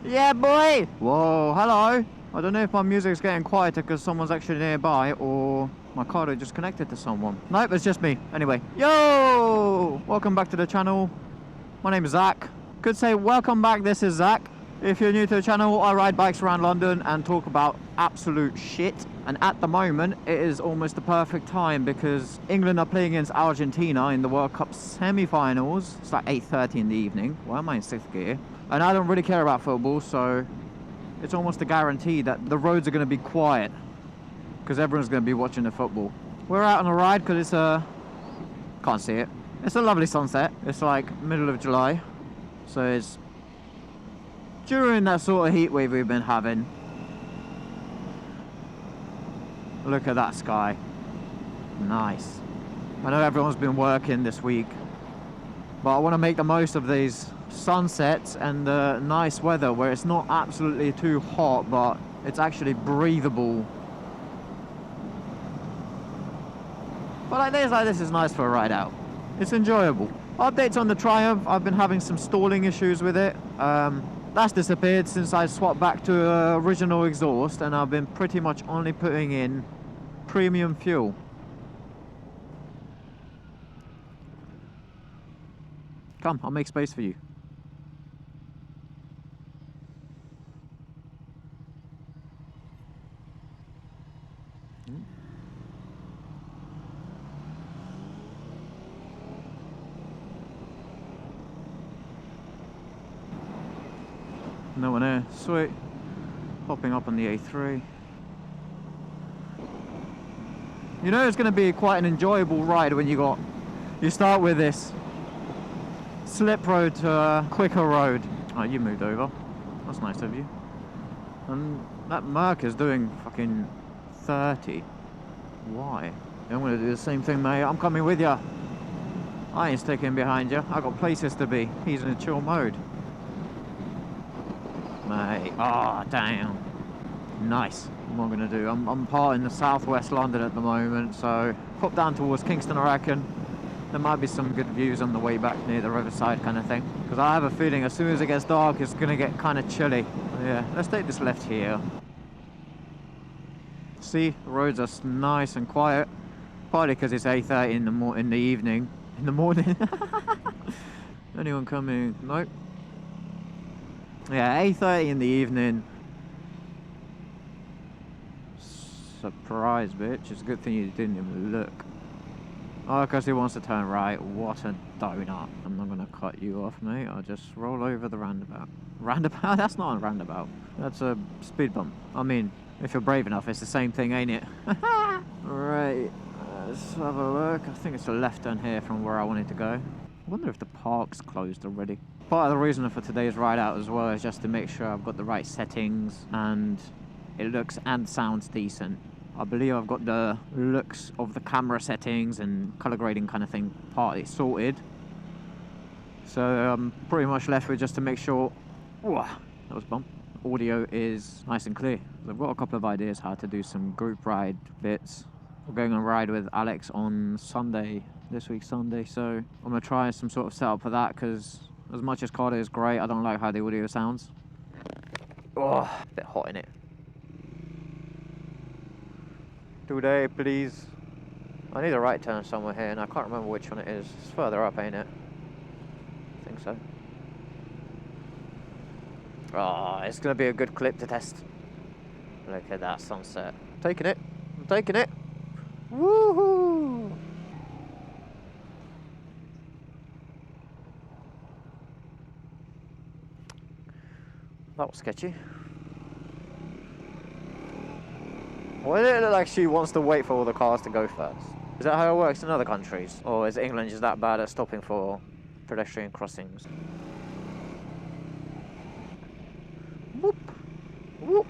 Yeah, boy! Whoa, hello! I don't know if my music's getting quieter because someone's actually nearby or my car is just connected to someone. Nope, it's just me. Anyway, yo! Welcome back to the channel. My name is Zach. Could say welcome back, this is Zach. If you're new to the channel, I ride bikes around London and talk about absolute shit. And at the moment, it is almost the perfect time because England are playing against Argentina in the World Cup semi-finals. It's like 8:30 in the evening. Why am I in 6th gear? And I don't really care about football, so it's almost a guarantee that the roads are going to be quiet because everyone's going to be watching the football. We're out on a ride because it's can't see it. It's a lovely sunset. It's like middle of July, so it's during that sort of heat wave we've been having. Look at that sky. Nice. I know everyone's been working this week, but I want to make the most of these sunsets and the nice weather where it's not absolutely too hot, but it's actually breathable. But like days like this is nice for a ride out. It's enjoyable. Updates on the Triumph. I've been having some stalling issues with it. That's disappeared since I swapped back to original exhaust, and I've been pretty much only putting in premium fuel. Come, I'll make space for you. No one here. Sweet. Popping up on the A3. You know it's going to be quite an enjoyable ride when you start with this slip road to a quicker road. Oh, you moved over. That's nice of you. And that Merc is doing fucking 30. Why? I'm going to do the same thing, mate. I'm coming with you. I ain't sticking behind you. I got places to be. He's in a chill mode. Mate, oh damn. Nice. What am I going to do? I'm parting the southwest London at the moment, so pop down towards Kingston, I reckon. There might be some good views on the way back near the riverside kind of thing. Because I have a feeling as soon as it gets dark, it's going to get kind of chilly. Yeah, let's take this left here. See, the roads are nice and quiet. Partly because it's 8:30 in the evening. In the morning. Anyone coming? Nope. Yeah, 8:30 in the evening. Surprise, bitch. It's a good thing you didn't even look. Oh, because he wants to turn right. What a donut. I'm not going to cut you off, mate. I'll just roll over the roundabout. Roundabout? That's not a roundabout. That's a speed bump. I mean, if you're brave enough, it's the same thing, ain't it? Right. Let's have a look. I think it's a left turn here from where I wanted to go. I wonder if the park's closed already. Part of the reason for today's ride out as well is just to make sure I've got the right settings and it looks and sounds decent. I believe I've got the looks of the camera settings and color grading kind of thing partly sorted. So I'm pretty much left with just to make sure that was bump. Audio is nice and clear. I've got a couple of ideas how to do some group ride bits. We're going on a ride with Alex on Sunday, this week Sunday, so I'm going to try some sort of setup for that because as much as Cardio is great, I don't like how the audio sounds. Oh, a bit hot in it. Today, please. I need a right turn somewhere here and I can't remember which one it is. It's further up, ain't it? I think so. Oh, it's going to be a good clip to test. Look at that sunset. I'm taking it. I'm taking it. Woohoo! That was sketchy. Why does it look like she wants to wait for all the cars to go first? Is that how it works in other countries? Or is England just that bad at stopping for pedestrian crossings? Whoop! Whoop!